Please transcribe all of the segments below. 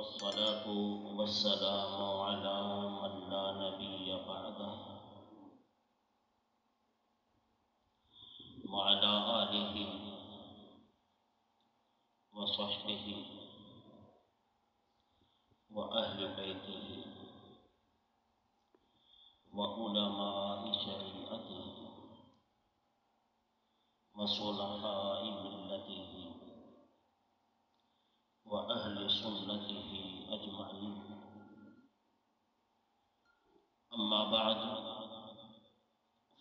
والصلاة والسلام على من لا نبي بعده وعلى آله وصحبه وأهل بيته وعلماء شريعته وصلحاء ملته وأهل سنته أجمعين. أما بعد،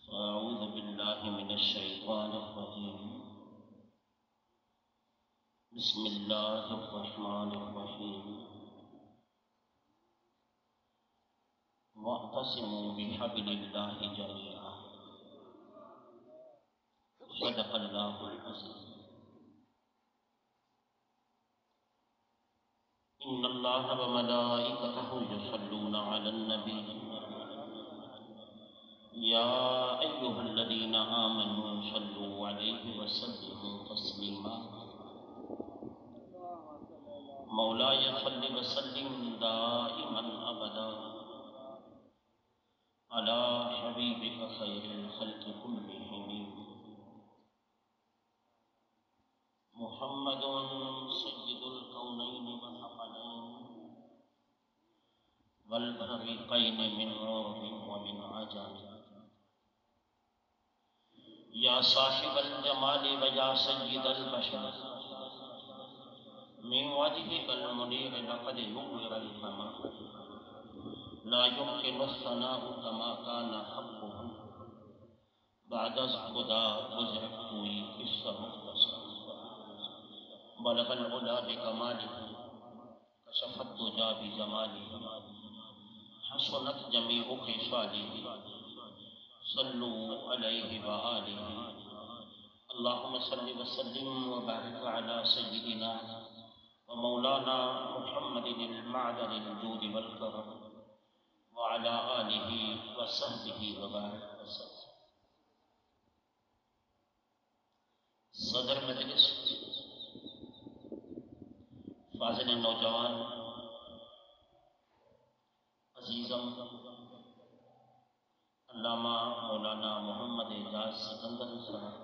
فأعوذ بالله من الشيطان الرجيم. بسم الله الرحمن الرحيم. واعتصموا بحبل الله جميعا. صدق الله العظيم. إن الله وملائكته يصلون على النبي يا أيها الذين آمنوا صلوا عليه وسلموا تسليما. مولاي صل وسلم دائما أبدا على حبيبك خير الخلق كلهم محمد سيد الكونين والثقلين والفريقين من عرب ومن عجم. يا صاحب الجمال ويا سيد البشر من وجهك المنير لقد نور الفما لا يمكن الثناء كما كان حقه بعد خدا بزرگ ہوئی قصہ مختصر. بلغ العلا بکماله کشف الدجى بجماله حسنت جميع خصاله صلوا عليه وآله. اللهم صل وسلم وبارك على سيدنا ومولانا محمد المعدن الجود والكرم وعلى آله وصحبه وبارك وسلم. صدر مجلس، فاضل نوجوان، عزیزم علامہ مولانا محمد اعجاز سکندری صاحب،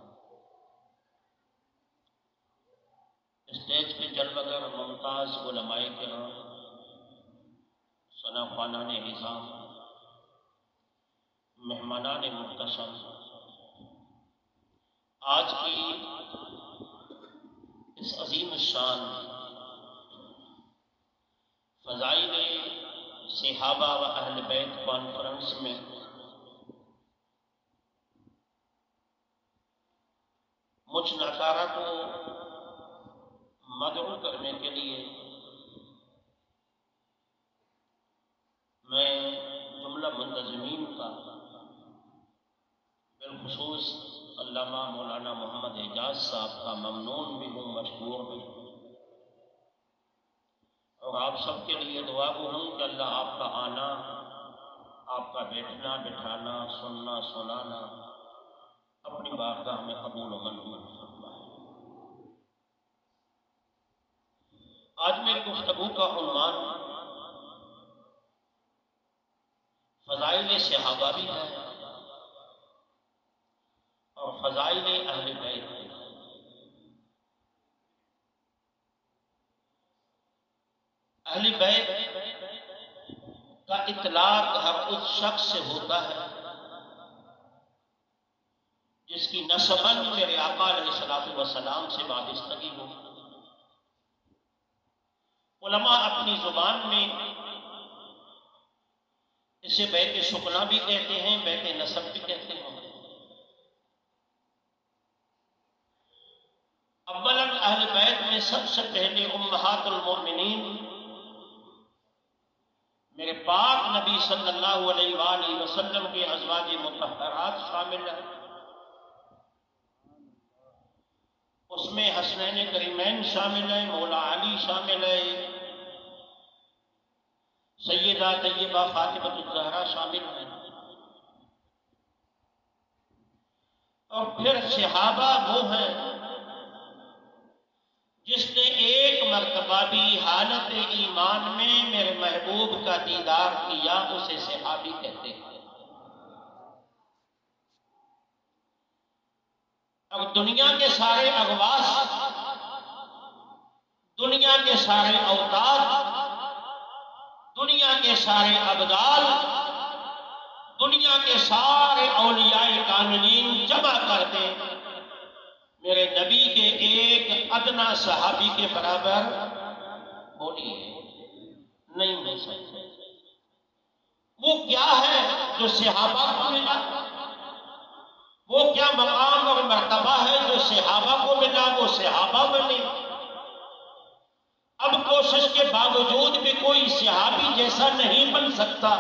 اسٹیج پہ جلوگر ممتاز علماء کرام، ثنا خوانان عظام، مہمانان محتشم، آج کی اس عظیم الشان فضائل صحابہ و اہل بیت کانفرنس میں مجھ ناکارہ کو مدعو کرنے کے لیے میں جملہ منتظمین کا بالخصوص علامہ مولانا محمد اعجاز صاحب کا ممنون بھی ہوں، مشکور بھی ہوں، اور آپ سب کے لیے دعا گو ہوں کہ اللہ آپ کا آنا، آپ کا بیٹھنا بٹھانا، سننا سنانا اپنی بارگاہ میں قبول و منظور فرمائے. آج میری گفتگو کا عنوان فضائل صحابہ بھی ہے اور فضائل اہل بیت. اہل بیت کا اطلاق ہر اس شخص سے ہوتا ہے جس کی نسباً میرے آقا علیہ السلام سے وابستگی ہو. علماء اپنی زبان میں اسے بیت سکنا بھی کہتے ہیں، بیت نسب بھی کہتے ہیں. اولاً اہل بیت میں سب سے پہلے امہات المؤمنین میرے پاک نبی صلی اللہ علیہ وآلہ وسلم کے ازواج مطہرات شامل ہیں. اس میں حسنین کریمین شامل ہیں، مولا علی شامل ہے، سیدہ طیبہ فاطمہ الزہرا شامل ہیں، اور پھر صحابہ وہ ہیں جس نے ایک مرتبہ مرتبہ بھی حالت ایمان میں میرے محبوب کا دیدار کیا، اسے صحابی کہتے ہیں۔ اب دنیا کے سارے اغواص، دنیا کے سارے اوتاد، دنیا کے سارے ابدال، دنیا کے سارے اولیاء کاملین جمع کر دیں، میرے نبی کے ایک ادنا صحابی کے برابر بولیے نہیں ہو سکتے۔ وہ کیا ہے جو صحابہ کو ملا؟ وہ کیا مقام اور مرتبہ ہے جو صحابہ کو ملا؟ وہ صحابہ بنے۔ اب کوشش کے باوجود بھی کوئی صحابی جیسا نہیں بن سکتا۔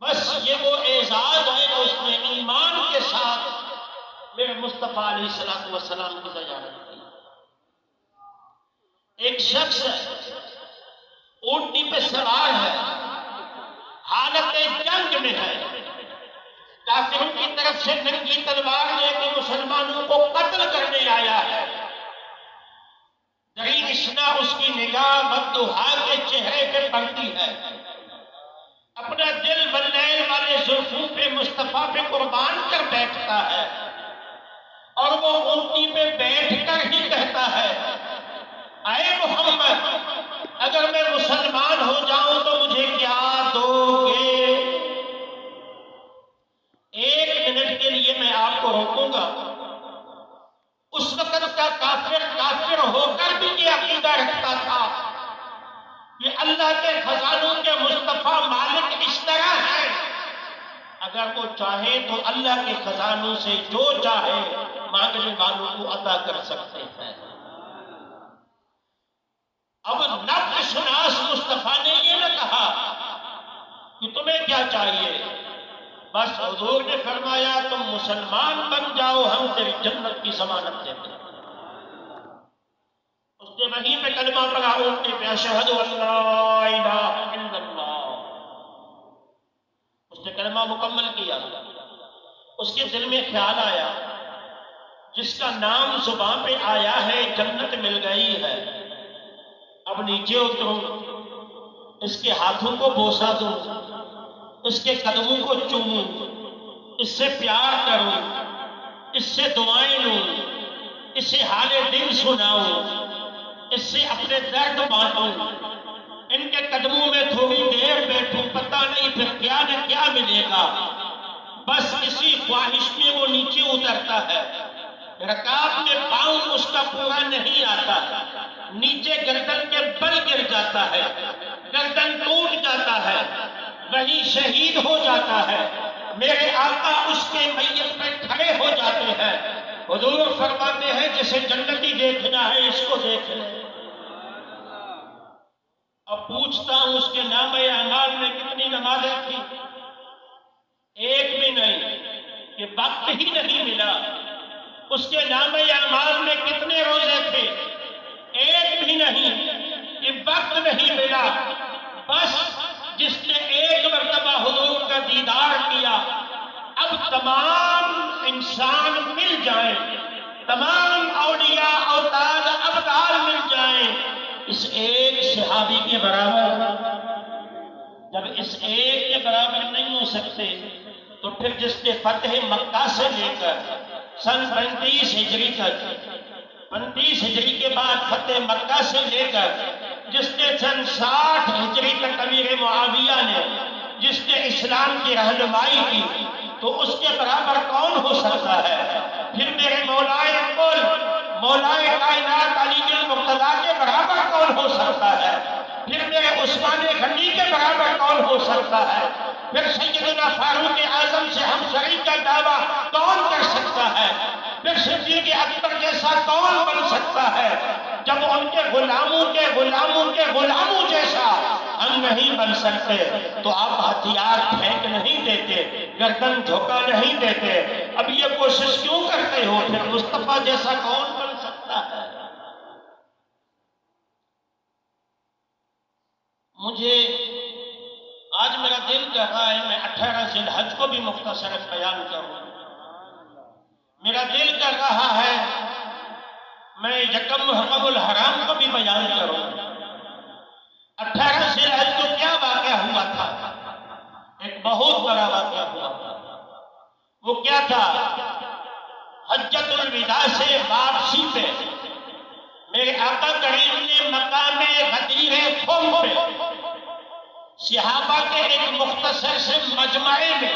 بس یہ وہ اعزاز ہے کہ اس نے ایمان کے ساتھ میرے مصطفیٰ علیہ السلام کی زیارت کی۔ ایک شخص اونٹنی پہ سوار ہے، حالت جنگ میں ہے، کافروں کی طرف سے ننگی تلوار لے کے مسلمانوں کو قتل کرنے آیا ہے۔ دری اشنا اس کی نگاہ مدوحا کے چہرے پہ پڑتی ہے، اپنا دل واللیل والے زلفوں پہ مصطفیٰ پہ قربان کر بیٹھتا ہے، اور وہ اونٹنی پہ بیٹھ کر ہی کہتا ہے، اے محمد، اگر میں مسلمان ہو جاؤں تو مجھے کیا دو گے؟ 1 منٹ کے لیے میں آپ کو روکوں گا۔ اس وقت کا کافر ہو کر بھی یہ عقیدہ رکھتا تھا کہ اللہ کے خزانوں کے مصطفیٰ مالک اس طرح ہے، اگر وہ چاہے تو اللہ کے خزانوں سے جو چاہے مانگنے والوں کو عطا کر سکتے ہیں۔ اب نفس شناس مصطفیٰ نے یہ نہ کہا کہ تمہیں کیا چاہیے، بس حضور نے فرمایا تم مسلمان بن جاؤ، ہم تیری جنت کی ضمانت دیتے ہیں۔ اس نے وہیں پہ کلمہ پڑھا، اونٹنی پہ، اشہد ان لا الہ الا اللہ۔ اس نے کلمہ مکمل کیا۔ اس کے دل میں خیال آیا، جس کا نام زبان پہ آیا ہے جنت مل گئی ہے، اب نیچے اتروں، اس کے ہاتھوں کو بوسہ دوں، اس کے قدموں کو چوموں، اس سے پیار کروں، اس سے دعائیں لوں، اس سے حال دل سناؤں، اس سے اپنے درد بانٹوں، ان کے قدموں میں تھوڑی دیر بیٹھوں، پتہ نہیں پھر کیا نہ کیا ملے گا۔ بس اسی خواہش میں وہ نیچے اترتا ہے، رکعت میں پاؤں اس کا پورا نہیں آتا، نیچے گردن کے بل گر جاتا ہے، گردن ٹوٹ جاتا ہے، وہیں شہید ہو جاتا ہے۔ میرے آقا اس کے میت پہ کھڑے ہو جاتے ہیں۔ حضور فرماتے ہیں جسے جنتی دیکھنا ہے اس کو دیکھ لیں۔ اب پوچھتا ہوں اس کے نام اعمال میں کتنی نمازیں تھیں؟ ایک بھی نہیں، کہ وقت ہی نہیں ملا۔ اس کے نام اعمال میں کتنے روزے تھے؟ ایک بھی نہیں، کہ وقت نہیں ملا۔ بس جس نے ایک مرتبہ حضور کا دیدار کیا، اب تمام انسان مل جائیں، تمام اولیاء اوتاد ابدال مل جائیں اس ایک صحابی کے برابر۔ جب اس ایک کے برابر نہیں ہو سکتے تو پھر جس نے فتح مکہ سے لے کر سن 35 ہجری تک، 35 ہجری کے بعد فتح مکہ سے لے کر جس نے سن 60 ہجری تک امیر معاویہ نے جس نے اسلام کی رہنمائی کی، تو اس کے برابر کون ہو سکتا ہے؟ پھر میرے مولائے کل، مولائے کائنات علی المرتضیٰ کے برابر کون ہو سکتا ہے؟ پھر میرے عثمان غنی کے برابر کون ہو سکتا ہے؟ پھر سیدنا فاروق اعظم سے ہم شریک کا دعویٰ کون کر سکتا ہے؟ پھر صدیق اکبر جیسا کون بن سکتا ہے؟ جب ان کے غلاموں کے غلاموں کے غلاموں جیسا ہم نہیں بن سکتے تو آپ ہتھیار پھینک نہیں دیتے، گردن جھکا نہیں دیتے، اب یہ کوشش کیوں کرتے ہو؟ پھر مصطفیٰ جیسا کون بن سکتا ہے؟ مجھے آج میرا دل کر رہا ہے میں 18 ذی الحج کو بھی مختصر بیان کروں۔ میرا دل کر رہا ہے میں یکم محرم الحرام کو بھی بیان کروں۔ 18 ذی الحج کو کیا واقعہ ہوا تھا؟ ایک بہت بڑا واقعہ ہوا تھا۔ وہ کیا تھا؟ حجۃ الوداع سے واپسی پہ میرے آقا کریم نے مقام غدیر قوم پہ صحابہ کے ایک مختصر سے مجمعے میں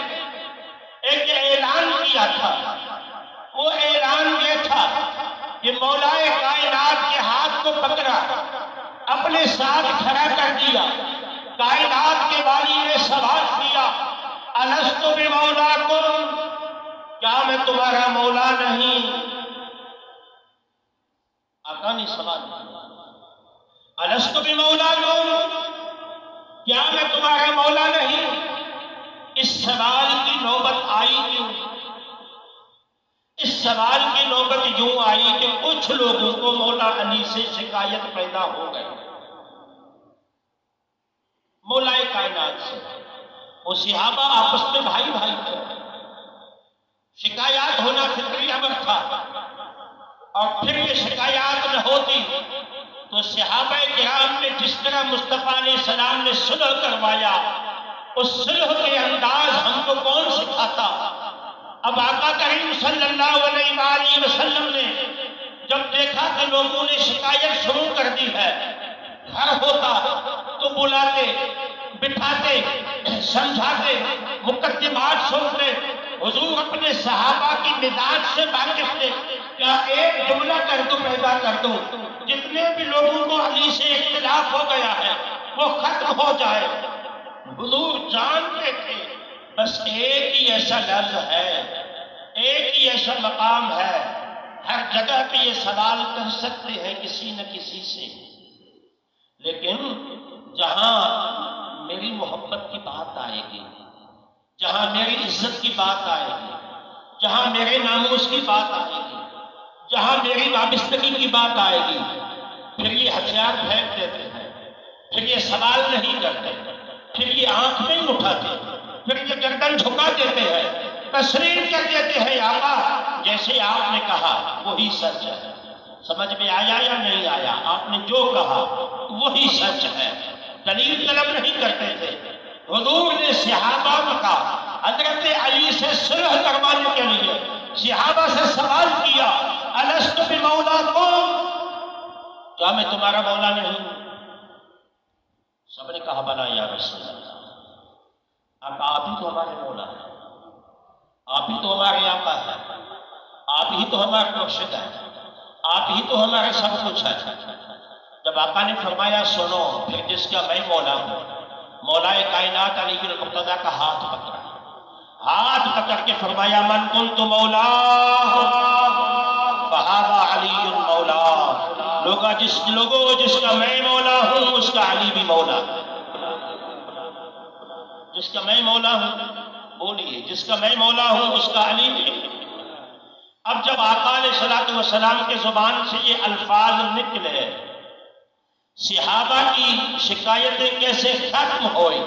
ایک اعلان کیا تھا۔ وہ اعلان یہ تھا کہ مولا کائنات کے ہاتھ کو پکڑا، اپنے ساتھ کھڑا کر دیا، کائنات کے والی نے سوال کیا، الست بمولاکم، کیا میں تمہارا مولا نہیں؟ آقا نے سوال کیا، الست بمولاکم، کیا میں تمہارا مولا نہیں؟ اس سوال کی نوبت آئی کیوں؟ اس سوال کی نوبت یوں آئی کہ کچھ لوگوں کو مولا علی سے شکایت پیدا ہو گئی، مولا کائنات سے۔ وہ صحابہ آپس میں بھائی بھائی تھے، شکایات ہونا فطری امر تھا، اور پھر یہ شکایات نہ ہوتی تو صحابہ کرام نے جس طرح مصطفیٰ علیہ السلام نے صلح کروایا، اس صلح کے انداز ہم کو کون سکھاتا؟ اب آقا کریم صلی اللہ علیہ وآلہ وسلم نے جب دیکھا کہ لوگوں نے شکایت شروع کر دی ہے، گھر ہوتا تو بلاتے، بٹھاتے، سمجھاتے، مقدمات سنتے۔ حضور اپنے صحابہ کی مزاج سے واقف تھے، کیا ایک جملہ کر دو، پیدا کر دو، جتنے بھی لوگوں کو علی سے اختلاف ہو گیا ہے وہ ختم ہو جائے۔ حضور جانتے تھے بس ایک ہی ایسا لفظ ہے، ایک ہی ایسا مقام ہے، ہر جگہ پہ یہ سوال کر سکتے ہیں کسی نہ کسی سے، لیکن جہاں میری محبت کی بات آئے گی، جہاں میری عزت کی بات آئے گی، جہاں میرے ناموس کی بات آئے گی، جہاں میری وابستگی کی بات آئے گی، پھر یہ ہتھیار پھینک دیتے ہیں، پھر یہ سوال نہیں کرتے، پھر یہ آنکھ نہیں اٹھاتے، پھر یہ گردن جھکا دیتے ہیں، تسلیم کر دیتے ہیں آقا جیسے آپ نے کہا وہی سچ ہے۔ سمجھ میں آیا یا نہیں آیا؟ آپ نے جو کہا وہی سچ ہے، دلیل طلب نہیں کرتے تھے۔ حضور نے صحابہ کا حضرت علی سے صلح کروانے کے لیے صحابہ سے سوال کیا، الست بمولاکم، کیا میں تمہارا مولا نہیں؟ سب نے کہا بلا یا رسول اللہ، آپ ہی تو ہمارے مولا ہیں، آپ ہی تو ہمارے آقا ہے، آپ ہی تو ہمارے مرشد ہے، آپ ہی تو ہمارے سب کچھ ہے۔ جب آقا نے فرمایا سنو، پھر جس کا میں مولا ہوں، مولا کائنات علی المرتضیٰ کا ہاتھ پکڑا، ہاتھ پکڑ کے فرمایا من کنت مولا فہذا علی مولا، لوگوں جس کا میں مولا ہوں اس کا علی بھی مولا، جس کا میں مولا ہوں، بولیے، جس کا میں مولا ہوں اس کا علی بھی۔ اب جب آقا علیہ الصلوۃ والسلام کے زبان سے یہ الفاظ نکلے، صحابہ کی شکایتیں کیسے ختم ہوئی؟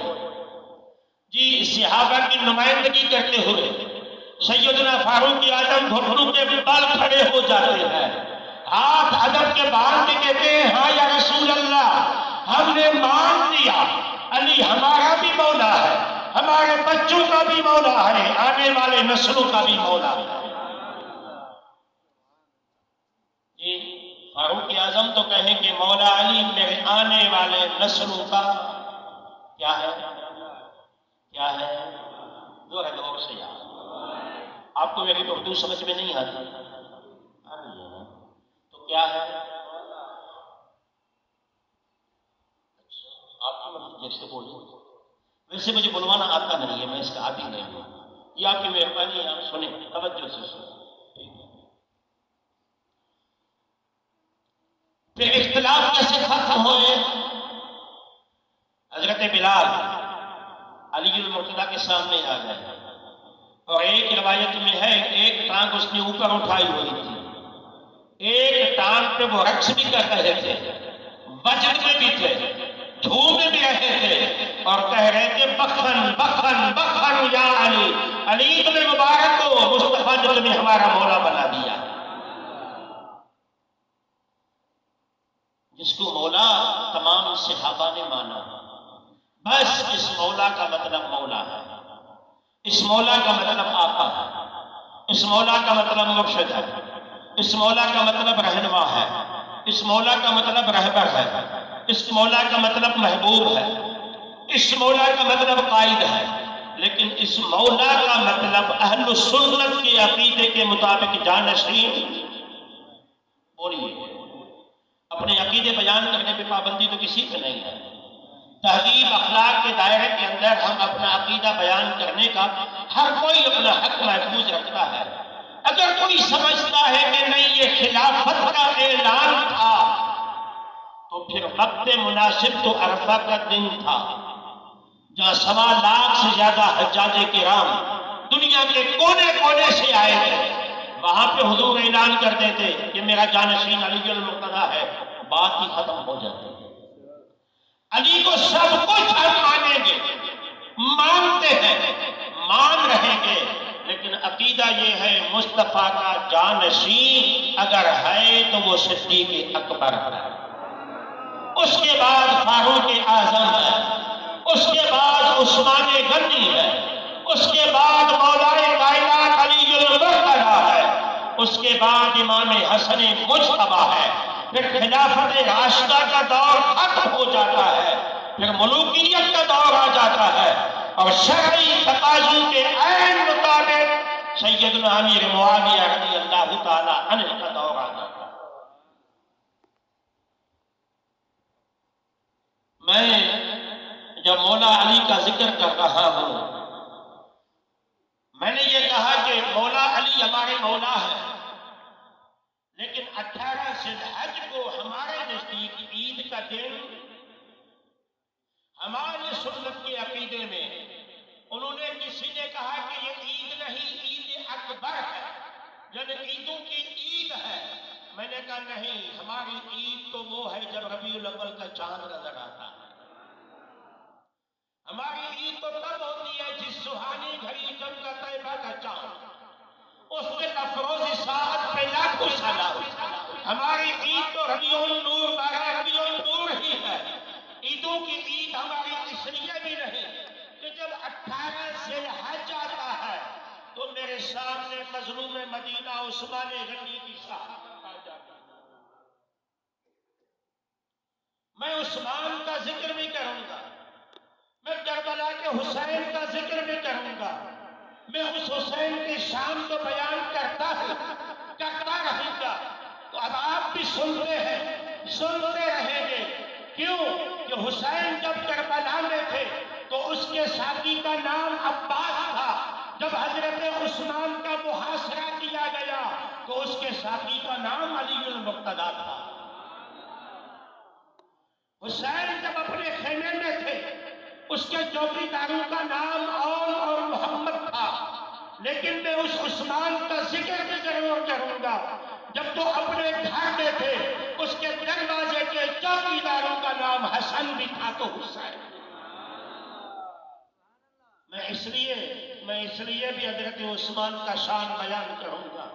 جی صحابہ کی نمائندگی کرتے ہوئے سیدنا فاروق اعظم گھٹنوں کے بل کھڑے ہو جاتے ہیں، ہاتھ ادب کے باندھ کے کہتے ہیں ہاں یا رسول اللہ، ہم نے مان لیا، علی ہمارا بھی مولا ہے، ہمارے بچوں کا بھی مولا ہے، آنے والے نسلوں کا بھی مولا ہے۔ جی فاروق اعظم تو کہیں کہ مولا علی میرے آنے والے نسلوں کا کیا ہے؟ کیا ہے؟ جو ہے دور سے یاد۔ آپ کو میری اردو سمجھ میں نہیں آتی تو کیا ہے؟ آپ کی مرضی جیسے بولیں، ویسے مجھے بلوانا آتا نہیں ہے، میں اس کا عادی نہیں ہوں، یہ آپ کی مہربانی ہے، آپ سنیں توجہ سے سنیں۔ پھر اختلاف کیسے ختم ہوئے؟ حضرت بلال علی المرتضیٰ کے سامنے آ گئے، اور ایک روایت میں ہے ایک ٹانگ اس نے اوپر اٹھائی ہوئی تھی، ایک ٹانگ پہ وہ رقص بھی کر رہے تھے، وجد میں بھی تھے، دھوم بھی رہے تھے، اور کہہ رہے تھے بخن بخن بخن یا علی، علی تمہیں مبارک ہو، مصطفیٰ نے تمہیں ہمارا مولا بنا دیا۔ اس کو مولا تمام صحابہ نے مانا، بس اس مولا کا مطلب مولا ہے، اس مولا کا مطلب آقا ہے، اس مولا کا مطلب مرشد ہے، اس مولا کا مطلب رہنما ہے، اس مولا کا مطلب رہبر ہے، اس مولا کا مطلب محبوب ہے، اس مولا کا مطلب قائد ہے۔ لیکن اس مولا کا مطلب اہل السنت کے عقیدے کے مطابق جانشین بولیے، اپنے عقیدے بیان کرنے پہ پابندی تو کسی پہ نہیں ہے۔ تہذیب اخلاق کے دائرے کے اندر ہم اپنا عقیدہ بیان کرنے کا ہر کوئی اپنا حق محفوظ رکھتا ہے۔ اگر کوئی سمجھتا ہے کہ نہیں یہ خلافت کا اعلان تھا تو پھر وقت مناسب تو عرفہ کا دن تھا، جہاں 1.25 سے زیادہ حجاج کرام دنیا کے کونے کونے سے آئے تھے، وہاں پہ حضور اعلان کر دیتے کہ میرا جانشین علی المرتضیٰ ہے، بات ہی ختم ہو جاتی ہے۔ علی کو سب کچھ ہم مانیں گے، مانتے ہیں، مان رہیں گے، لیکن عقیدہ یہ ہے مصطفیٰ کا جانشین اگر ہے تو وہ صدیق اکبر ہے، اس کے بعد فاروق اعظم ہے، اس کے بعد عثمان غنی ہے، اس کے بعد مولا کائنات علی المرتضیٰ ہے، اس کے بعد امام حسن مجتبی ہے، پھر خلافت راشدہ کا دور ختم ہو جاتا ہے، پھر ملوکیت کا دور آ جاتا ہے، اور شرعی تقاضوں کے عین مطابق سیدنا امیر معاویہ رضی اللہ تعالی عنہ کا دور آ جاتا ہے۔ میں جب مولا علی کا ذکر کر رہا ہوں، میں نے یہ کہا کہ مولا علی ہمارے مولا ہے، لیکن 18 ذی الحج کو ہمارے نزدیک عید کا دن ہمارے سنت کے عقیدے میں انہوں نے کسی نے کہا کہ یہ عید نہیں، عید اکبر ہے، یعنی عیدوں کی عید ہے۔ میں نے کہا نہیں، ہماری عید تو وہ ہے جب ربیع الاول کا چاند نظر آتا ہے، ہماری عید تو تب ہوتی ہے جس سہانی گھڑی جب کا طیبہ کا چاند، اس کے افروز ساعت پہ لاکھوں سلام۔ ہماری عید تو ربیع النور 12 ربیع النور ہی ہے۔ عیدوں کی عید ہماری اس لیے بھی نہیں کہ جب 18 ذی الحج آتا ہے تو میرے سامنے مظلوم مدینہ عثمان غنی کی شہادت آ جاتی ہے۔ میں عثمان کا ذکر بھی کروں گا، میں کربلا کے حسین کا ذکر بھی کروں گا، میں اس حسین کی شان کو بیان کرتا رہوں گا۔ تو اب آپ بھی سنتے ہیں، سنتے رہیں گے، کیوں کہ حسین جب کربلا میں تھے تو اس کے ساتھی کا نام عباس تھا، جب حضرت عثمان کا محاصرہ کیا گیا تو اس کے ساتھی کا نام علی المرتضیٰ تھا۔ حسین جب اپنے خیمے میں تھے اس کے چوکیداروں کا نام اون اور محمد تھا، لیکن میں اس عثمان کا ذکر بھی ضرور کروں گا جب تو اپنے گھر میں تھے اس کے دروازے کے چوکیداروں کا نام حسن بھی تھا تو حسین۔ میں اس لیے بھی حضرت عثمان کا شان بیان کروں گا۔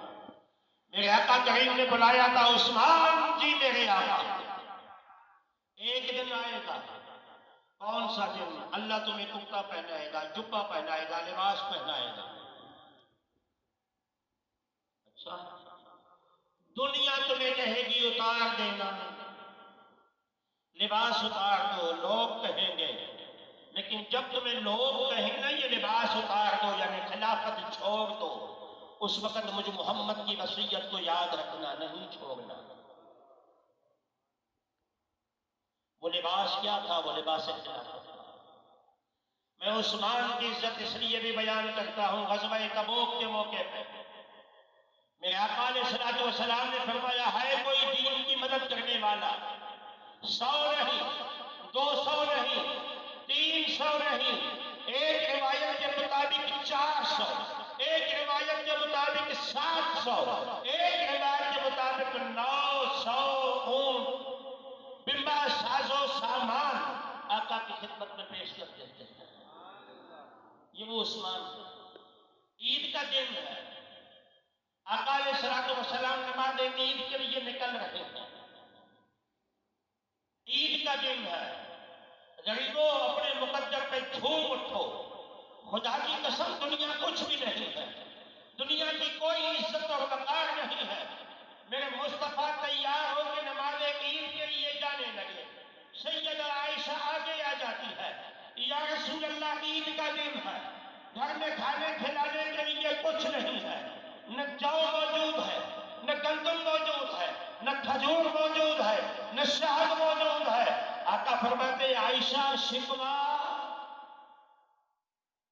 میرے آقا کریم نے بلایا تھا، عثمان جی میرے آقا، ایک دن آئے گا، کون سا دن؟ اللہ تمہیں کرتا پہنائے گا، جبہ پہنائے گا، لباس پہنائے گا۔ اچھا، دنیا تمہیں کہے گی اتار دینا، لباس اتار دو، لوگ کہیں گے، لیکن جب تمہیں لوگ کہیں نا یہ لباس اتار دو یعنی خلافت چھوڑ دو، اس وقت مجھ محمد کی وصیت کو یاد رکھنا، نہیں چھوڑنا۔ وہ لباس کیا تھا؟ وہ لباس خلافت تھا۔ میں عثمان کی عزت اس لیے بھی بیان کرتا ہوں، غزوہ تبوک کے موقع پہ میرے آقا علیہ الصلوۃ والسلام نے فرمایا ہے کوئی دین کی مدد کرنے والا، 100 نہیں، 200 نہیں، 300 نہیں، ایک روایت کے مطابق 400، ایک روایت کے مطابق 700، ایک روایت کے مطابق 900 اونٹ بما ساز و سامان آقا کی خدمت میں پیش کر دیتے ہیں۔ یہ وہ عثمان عید کا دن ہے، آقا علیہ الصلوۃ والسلام نماز عید کے لیے نکل رہے ہیں، خدا کی قسم دنیا کچھ بھی نہیں ہے، دنیا کی کوئی عزت اور وقار نہیں ہے۔ میرے مصطفیٰ تیار ہو کے نماز عید کے لیے جانے لگے، سیدہ عائشہ آگے آ جاتی ہے، یا رسول اللہ عید کا دن ہے، گھر میں کھانے کھلانے کے لیے کچھ نہیں ہے، نہ جو موجود ہے، نہ گندم موجود ہے، نہ کھجور موجود ہے، نہ شہد موجود ہے۔ آقا فرماتے عائشہ شکوا